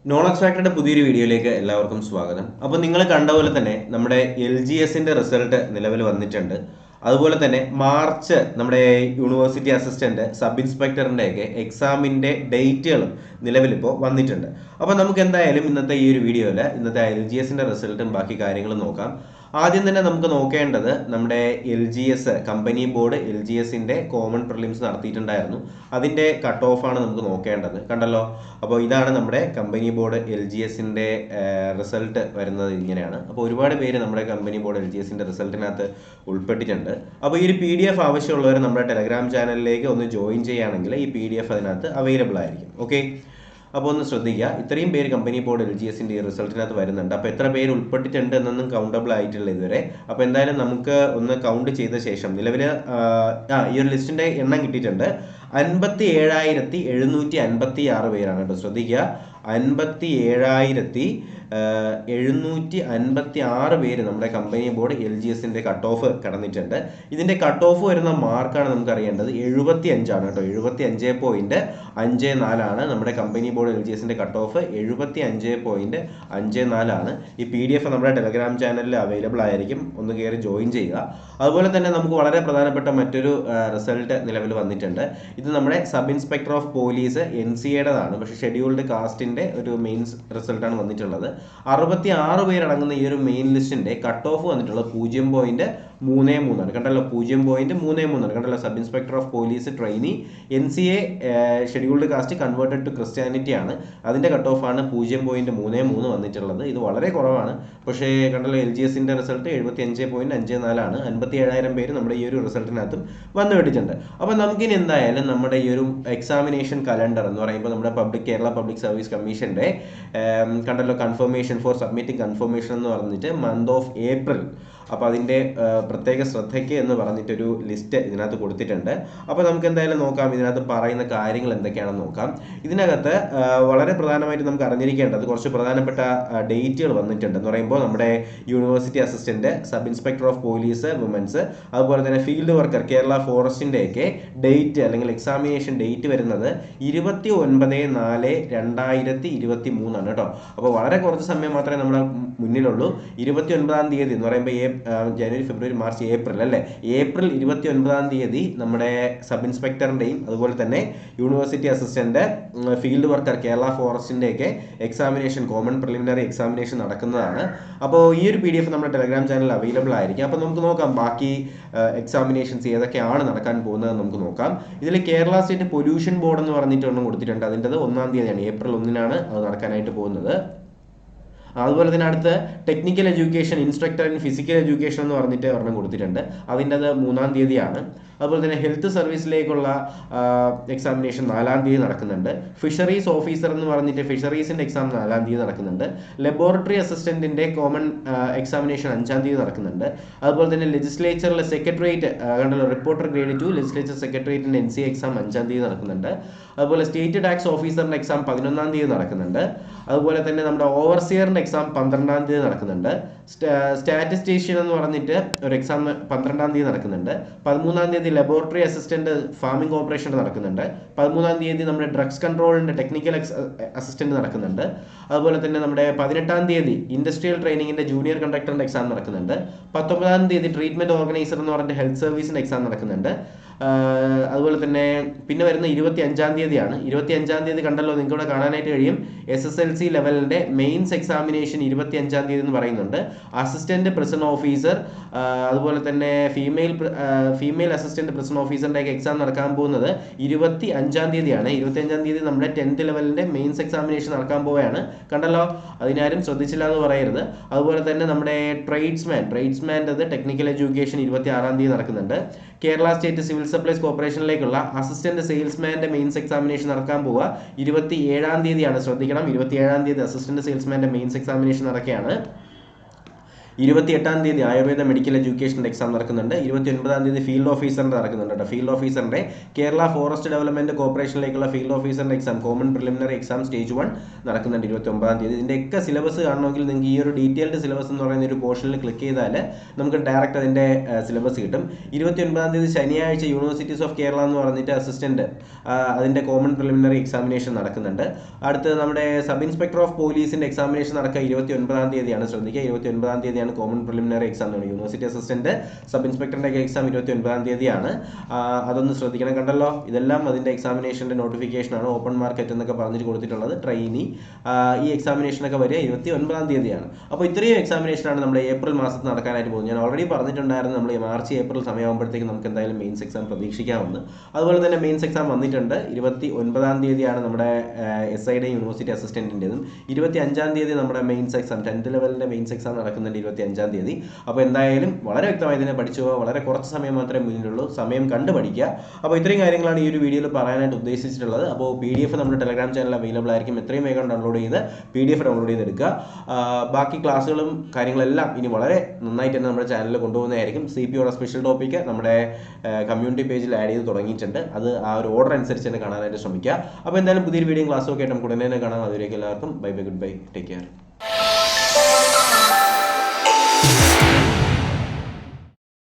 Non എക്സ്ട്രാക്ടറുടെ പുതിയൊരു വീഡിയോയിലേക്ക് എല്ലാവർക്കും സ്വാഗതം. അപ്പോൾ നിങ്ങൾ കണ്ട പോലെ തന്നെ നമ്മുടെ LGSന്റെ റിസൾട്ട് നിലവിൽ വന്നിട്ടുണ്ട്. അതുപോലെ തന്നെ മാർച്ച് നമ്മുടെ യൂണിവേഴ്സിറ്റി അസിസ്റ്റന്റ് സബ് ഇൻസ്പെക്ടറിൻ്റെയൊക്കെ എക്സാമിൻ്റെ ഡേറ്റുകളും നിലവിലിപ്പോൾ വന്നിട്ടുണ്ട്. അപ്പോൾ നമുക്ക് എന്തായാലും ഇന്നത്തെ ഈ ഒരു വീഡിയോയിൽ ഇന്നത്തെ LGSന്റെ റിസൾട്ടും ബാക്കി കാര്യങ്ങളും നോക്കാം. ആദ്യം തന്നെ നമുക്ക് നോക്കേണ്ടത് നമ്മുടെ LGS കമ്പനി ബോർഡ് LGSന്റെ കോമൺ പ്രിലിംസ് നടത്തിയിട്ടുണ്ടായിരുന്നു. അതിൻ്റെ കട്ട് ഓഫാണ് നമുക്ക് നോക്കേണ്ടത്. കണ്ടല്ലോ, അപ്പോൾ ഇതാണ് നമ്മുടെ കമ്പനി ബോർഡ് LGSന്റെ റിസൾട്ട് വരുന്നത് ഇങ്ങനെയാണ്. അപ്പോൾ ഒരുപാട് പേര് നമ്മുടെ കമ്പനി ബോർഡ് LGSന്റെ റിസൾട്ടിനകത്ത് ഉൾപ്പെട്ടിട്ടുണ്ട്. അപ്പോൾ ഈ ഒരു PDF ആവശ്യമുള്ളവർ നമ്മുടെ ടെലഗ്രാം ചാനലിലേക്ക് ഒന്ന് ജോയിൻ ചെയ്യുകയാണെങ്കിൽ ഈ PDF അതിനകത്ത് അവൈലബിൾ ആയിരിക്കും. ഓക്കെ, അപ്പോൾ ഒന്ന് ശ്രദ്ധിക്കുക, ഇത്രയും പേര് കമ്പനി ബോർഡ് LGSന്റെ ഈ റിസൾട്ടിനകത്ത് വരുന്നുണ്ട്. അപ്പോൾ എത്ര പേര് ഉൾപ്പെട്ടിട്ടുണ്ട് എന്നൊന്നും കൗണ്ടബിൾ ആയിട്ടില്ല ഇതുവരെ. അപ്പോൾ എന്തായാലും നമുക്ക് ഒന്ന് കൗണ്ട് ചെയ്ത ശേഷം നിലവിൽ ഈ ഒരു ലിസ്റ്റിൻ്റെ എണ്ണം കിട്ടിയിട്ടുണ്ട്. 57,756 പേരാണ് കേട്ടോ. ശ്രദ്ധിക്കുക, 57,756 പേര് നമ്മുടെ കമ്പനി ബോർഡ് LGSന്റെ കട്ട് ഓഫ് കടന്നിട്ടുണ്ട്. ഇതിൻ്റെ കട്ട് ഓഫ് വരുന്ന മാർക്കാണ് നമുക്ക് അറിയേണ്ടത്. 75 ആണ് കേട്ടോ. 75.54 നമ്മുടെ കമ്പനി ബോർഡ് LGSന്റെ കട്ട് ഓഫ്. 75.54 ഈ PDF നമ്മുടെ ടെലഗ്രാം ചാനലിൽ അവൈലബിൾ ആയിരിക്കും. ഒന്ന് കയറി ജോയിൻ ചെയ്യുക. അതുപോലെ തന്നെ നമുക്ക് വളരെ പ്രധാനപ്പെട്ട മറ്റൊരു റിസൾട്ട് നിലവിൽ വന്നിട്ടുണ്ട്. ഇത് നമ്മുടെ സബ് ഇൻസ്പെക്ടർ ഓഫ് പോലീസ് NCAയുടേതാണ്. പക്ഷേ ഷെഡ്യൂൾഡ് കാസ്റ്റിൻ്റെ ഒരു മെയിൻസ് റിസൾട്ടാണ് വന്നിട്ടുള്ളത്. 66 പേരടങ്ങുന്ന ഈ ഒരു മെയിൻ ലിസ്റ്റിൻ്റെ കട്ട് ഓഫ് വന്നിട്ടുള്ളത് 0.33 കണ്ടല്ലോ. 0.33 കണ്ടല്ലോ. Sub inspector of police trainee NCA scheduled caste converted to Christianity ആണ്. അതിൻ്റെ കട്ട് ഓഫാണ് 0.33 വന്നിട്ടുള്ളത്. ഇത് വളരെ കുറവാണ്. പക്ഷേ കണ്ടല്ലോ, LGSന്റെ റിസൾട്ട് 75.54 57,000 പേര് നമ്മുടെ ഈ ഒരു റിസൾട്ടിനകത്തും വന്നുവിട്ടിട്ടുണ്ട്. അപ്പോൾ നമുക്കിനി എന്തായാലും നമ്മുടെ ഈ ഒരു എക്സാമിനേഷൻ കലണ്ടർ എന്ന് പറയുമ്പോൾ നമ്മുടെ കേരള പബ്ലിക് സർവീസ് കമ്മീഷൻ്റെ കണ്ടല്ലോ കൺഫർമേഷൻ ഫോർ സബ്മിറ്റിംഗ് കൺഫർമേഷൻ എന്ന് പറഞ്ഞിട്ട് മന്ത് ഓഫ് ഏപ്രിൽ, അപ്പോൾ അതിൻ്റെ പ്രത്യേക ശ്രദ്ധയ്ക്ക് എന്ന് പറഞ്ഞിട്ടൊരു ലിസ്റ്റ് ഇതിനകത്ത് കൊടുത്തിട്ടുണ്ട്. അപ്പോൾ നമുക്ക് എന്തായാലും നോക്കാം ഇതിനകത്ത് പറയുന്ന കാര്യങ്ങൾ എന്തൊക്കെയാണെന്ന് നോക്കാം. ഇതിനകത്ത് വളരെ പ്രധാനമായിട്ട് നമുക്ക് അറിഞ്ഞിരിക്കേണ്ടത് കുറച്ച് പ്രധാനപ്പെട്ട ഡേറ്റുകൾ വന്നിട്ടുണ്ട്. എന്ന് പറയുമ്പോൾ നമ്മുടെ university assistant, sub inspector of police women's, അതുപോലെ തന്നെ ഫീൽഡ് വർക്കർ കേരള ഫോറസ്റ്റിൻ്റെയൊക്കെ ഡേറ്റ് അല്ലെങ്കിൽ എക്സാമിനേഷൻ ഡേറ്റ് വരുന്നത് 29/4/2023 ആണ് കേട്ടോ. അപ്പോൾ വളരെ കുറച്ച് സമയം മാത്രമേ നമ്മുടെ മുന്നിലുള്ളൂ. 29-ാം തീയതി എന്ന് പറയുമ്പോൾ ജനുവരി, ഫെബ്രുവരി, മാർച്ച്, ഏപ്രിൽ അല്ലേ. ഏപ്രിൽ 29-ാം തീയതി നമ്മുടെ സബ് ഇൻസ്പെക്ടറിൻ്റെയും അതുപോലെ തന്നെ university assistant, field worker Kerala ഫോറസ്റ്റിൻ്റെയൊക്കെ എക്സാമിനേഷൻ, കോമൺ പ്രിലിമിനറി എക്സാമിനേഷൻ നടക്കുന്നതാണ്. അപ്പോൾ ഈ ഒരു PDF നമ്മുടെ ടെലഗ്രാം ചാനലിൽ അവൈലബിൾ ആയിരിക്കും. അപ്പോൾ നമുക്ക് നോക്കാം ബാക്കി എക്സാമിനേഷൻസ് ഏതൊക്കെയാണ് നടക്കാൻ പോകുന്നത് നമുക്ക് നോക്കാം. ഇതിൽ കേരള സ്റ്റേറ്റ് പൊല്യൂഷൻ ബോർഡ് എന്ന് പറഞ്ഞിട്ട് ഒന്നും കൊടുത്തിട്ടുണ്ട്. അതിൻ്റെത് 1-ാം തീയതിയാണ്, ഏപ്രിൽ 1-നാണ് അത് നടക്കാനായിട്ട് പോകുന്നത്. അതുപോലെ തന്നെ അടുത്ത് technical education instructor in physical education എന്ന് പറഞ്ഞിട്ട് ഒരെണ്ണം കൊടുത്തിട്ടുണ്ട്. അതിൻ്റെത് 3-ാം തീയതിയാണ്. അതുപോലെ തന്നെ ഹെൽത്ത് സർവീസിലേക്കുള്ള എക്സാമിനേഷൻ 4-ാം തീയതി നടക്കുന്നുണ്ട്. ഫിഷറീസ് ഓഫീസർ എന്ന് പറഞ്ഞിട്ട് ഫിഷറീസിൻ്റെ എക്സാം 4-ാം തീയതി നടക്കുന്നുണ്ട്. ലബോറട്ടറി അസിസ്റ്റന്റിൻ്റെ കോമൺ എക്സാമിനേഷൻ 5-ാം തീയതി നടക്കുന്നുണ്ട്. അതുപോലെ തന്നെ ലെജിസ്ലേച്ചറിലെ സെക്രട്ടേറിയറ്റ് കണ്ടല്ലോ, റിപ്പോർട്ടർ ഗ്രേഡ് 2 ലെജിസ്ലേച്ചർ സെക്രട്ടേറിയറ്റിൻ്റെ NCA എക്സാം 5-ാം തീയതി നടക്കുന്നുണ്ട്. അതുപോലെ സ്റ്റേറ്റ് ടാക്സ് ഓഫീസറിൻ്റെ എക്സാം 11-ാം തീയതി നടക്കുന്നുണ്ട്. അതുപോലെ തന്നെ നമ്മുടെ ഓവർസിയറിൻ്റെ എക്സാം 12-ാം തീയതി നടക്കുന്നുണ്ട്. സ്റ്റാറ്റിസ്റ്റീഷ്യൻ എന്ന് പറഞ്ഞിട്ട് ഒരു എക്സാം 12-ാം തീയതി നടക്കുന്നുണ്ട്. 13-ാം തീയതി ലബോറട്ടറി അസിസ്റ്റന്റ് ഫാമിംഗ് ഓപ്പറേഷൻ നടക്കുന്നുണ്ട്. 13-ാം തീയതി നമ്മുടെ ഡ്രഗ്സ് കൺട്രോളിൻ്റെ ടെക്നിക്കൽ അസിസ്റ്റന്റ് നടക്കുന്നുണ്ട്. അതുപോലെ തന്നെ നമ്മുടെ 18-ാം തീയതി ഇൻഡസ്ട്രിയൽ ട്രെയിനിങ്ങിൻ്റെ ജൂനിയർ കണ്ടക്ടറിൻ്റെ എക്സാം നടക്കുന്നുണ്ട്. 19-ാം തീയതി ട്രീറ്റ്മെന്റ് ഓർഗനൈസർ എന്ന് പറഞ്ഞിട്ട് ഹെൽത്ത് സർവീസിൻ്റെ എക്സാം നടക്കുന്നുണ്ട്. അതുപോലെ തന്നെ പിന്നെ വരുന്ന 25-ാം തീയതിയാണ്. 25-ാം തീയതി കണ്ടല്ലോ, നിങ്ങൾക്ക് ഇവിടെ കാണാനായിട്ട് കഴിയും. SSLC ലെവലിൻ്റെ മെയിൻസ് എക്സാമിനേഷൻ 25-ാം തീയതി എന്ന് പറയുന്നുണ്ട്. അസിസ്റ്റന്റ് പ്രിസൺ ഓഫീസർ, അതുപോലെ തന്നെ ഫീമെയിൽ അസിസ്റ്റന്റ് പ്രിസൺ ഓഫീസറിൻ്റെ ഒക്കെ എക്സാം നടക്കാൻ പോകുന്നത് 25-ാം തീയതിയാണ്. 25-ാം തീയതി നമ്മുടെ 10th ലെവലിൻ്റെ മെയിൻസ് എക്സാമിനേഷൻ നടക്കാൻ പോവുകയാണ്. കണ്ടല്ലോ, അതിനാരും ശ്രദ്ധിച്ചില്ല എന്ന് പറയരുത്. അതുപോലെ തന്നെ നമ്മുടെ ട്രേഡ്സ്മാൻ്റെത് ടെക്നിക്കൽ എഡ്യൂക്കേഷൻ 26-ാം തീയതി നടക്കുന്നുണ്ട്. കേരള സ്റ്റേറ്റ് സിവിൽ സപ്ലൈസ് കോർപ്പറേഷനിലേക്കുള്ള അസിസ്റ്റന്റ് സെയിൽസ്മാൻ്റെ മെയിൻസ് എക്സാമിനേഷൻ നടക്കാൻ പോവുക 27-ാം തീയതിയാണ്. ശ്രദ്ധിക്കണം, 27-ാം തീയതി അസിസ്റ്റന്റ് സെയിൽസ്മാൻ്റെ മെയിൻസ് എക്സാമിനേഷൻ നടക്കുകയാണ്. 28-ാം തീയതി ആയുർവേദ മെഡിക്കൽ എഡ്യൂക്കേഷൻ്റെ എക്സാം നടക്കുന്നുണ്ട്. 29-ാം തീയതി ഫീൽഡ് ഓഫീസറിൻ്റെ നടക്കുന്നുണ്ട് കേട്ടോ. ഫീൽഡ് ഓഫീസറിൻ്റെ കേരള ഫോറസ്റ്റ് ഡെവലപ്മെൻറ്റ് കോർപ്പറേഷനിലേക്കുള്ള ഫീൽഡ് ഓഫീസറിൻ്റെ exam common preliminary exam stage 1 നടക്കുന്നുണ്ട് 29-ാം തീയതി. ഇതിൻ്റെയൊക്കെ സിലബസ് കാണണമെങ്കിൽ നിങ്ങൾക്ക് ഈ ഒരു ഡീറ്റെയിൽഡ് സിലബസ് എന്ന് പറയുന്ന ഒരു പോർഷനിൽ ക്ലിക്ക് ചെയ്താൽ നമുക്ക് ഡയറക്റ്റ് അതിൻ്റെ സിലബസ് കിട്ടും. 29-ാം തീയതി ശനിയാഴ്ച യൂണിവേഴ്സിറ്റീസ് ഓഫ് കേരള എന്ന് പറഞ്ഞിട്ട് അസിസ്റ്റൻറ്റ് അതിൻ്റെ കോമൺ പ്രിലിമിനറി എക്സാമിനേഷൻ നടക്കുന്നുണ്ട്. അടുത്തത് നമ്മുടെ സബ് ഇൻസ്പെക്ടർ ഓഫ് പോലീസിൻ്റെ എക്സാമിനേഷൻ നടക്കുക 29-ാം തീയതിയാണ്. ശ്രദ്ധിക്കുക, 29-ാം തീയതിയാണ് common preliminary exam. University assistant sub ഇൻസ്പെക്ടറിന്റെ എക്സാം 29-ാം തീയതിയാണ്. അതൊന്ന് ശ്രദ്ധിക്കണം. കണ്ടല്ലോ, ഇതെല്ലാം അതിന്റെ എക്സാമിനേഷന്റെ നോട്ടിഫിക്കേഷൻ ആണ്. ഓപ്പൺ മാർക്കറ്റ് എന്നൊക്കെ പറഞ്ഞിട്ട് കൊടുത്തിട്ടുള്ളത് ട്രെയിനി. ഈ എക്സാമിനേഷനൊക്കെ വരിക 29-ാം തീയതിയാണ്. അപ്പോൾ ഇത്രയും എക്സാമിനേഷനാണ് നമ്മുടെ ഏപ്രിൽ മാസത്തിൽ നടക്കാനായിട്ട് പോകുന്നത്. ഞാൻ ഓൾറെഡി പറഞ്ഞിട്ടുണ്ടായിരുന്നു നമ്മൾ മാർച്ച് ഏപ്രിൽ സമയമാകുമ്പോഴത്തേക്ക് നമുക്ക് എന്തായാലും മെയിൻസ് എക്സാം പ്രതീക്ഷിക്കാമെന്ന്. അതുപോലെ തന്നെ മെയിൻസ് എക്സാം വന്നിട്ടുണ്ട്. 29-ാം തീയതിയാണ് നമ്മുടെ SIയുടെ യൂണിവേഴ്സിറ്റി അസിസ്റ്റന്റിൻ്റെതും. 25-ാം തീയതി നമ്മുടെ മെയിൻസ് എക്സാം 10th ലെവലിന്റെ മെയിൻസ് എക്സാം നടക്കുന്നുണ്ട് 25-ാം തീയതി. അപ്പോൾ എന്തായാലും വളരെ വ്യക്തമായി ഇതിനെ പഠിച്ചു പോവുക. വളരെ കുറച്ച് സമയം മാത്രമേ മുന്നിലുള്ളൂ. സമയം കണ്ടു പഠിക്കുക. അപ്പോൾ ഇത്രയും കാര്യങ്ങളാണ് ഈ ഒരു വീഡിയോയിൽ പറയാനായിട്ട് ഉദ്ദേശിച്ചിട്ടുള്ളത്. അപ്പോൾ PDF നമ്മുടെ ടെലഗ്രാം ചാനൽ അവൈലബിൾ ആയിരിക്കും. എത്രയും വേഗം ഡൗൺലോഡ് ചെയ്ത് PDF ഡൗൺലോഡ് ചെയ്തെടുക്കുക. ബാക്കി ക്ലാസ്സുകളും കാര്യങ്ങളെല്ലാം ഇനി വളരെ നന്നായിട്ട് തന്നെ നമ്മുടെ ചാനലിൽ കൊണ്ടുപോകുന്നതായിരിക്കും. CPOയുടെ സ്പെഷ്യൽ ടോപ്പിക്ക് നമ്മുടെ കമ്മ്യൂണിറ്റി പേജിൽ ആഡ് ചെയ്ത് തുടങ്ങിയിട്ടുണ്ട്. അത് ആ ഒരു ഓർഡർ അനുസരിച്ച് തന്നെ കാണാനായിട്ട് ശ്രമിക്കുക. അപ്പോൾ എന്തായാലും പുതിയൊരു വീഡിയോ ക്ലാസ്സൊക്കെ ആയിട്ട് നമുക്ക് ഉടനെ തന്നെ കാണാം. അതുവരേക്കും എല്ലാവർക്കും bye bye, good bye, take care.